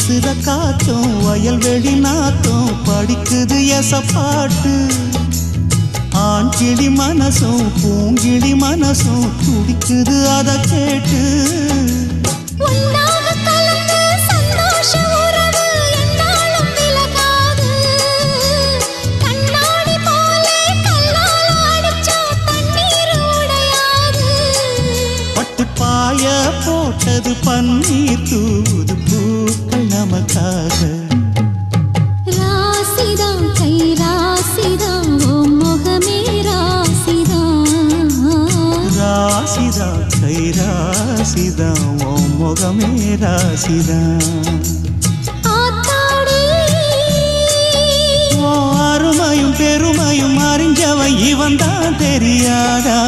வீசுற காத்தும் வயல்வெளி நாத்தும் படிக்குது எசப்பாட்டு ஆண் கிளி மனசும் பூங்கிளி மனசும் துடிக்குது அதை கேட்டு பாய போட்டது பன்னீர் தூது பூக்கள் நமக்காக ராசிதான் கை ராசிதான் ஓ முகமே ராசிதான் ராசிதான் கை ராசிதான் ஓ முகமே ராசிதான் அருமையும் பெருமையும் அறிஞ்சவன் இவன் தான் தெரியாதா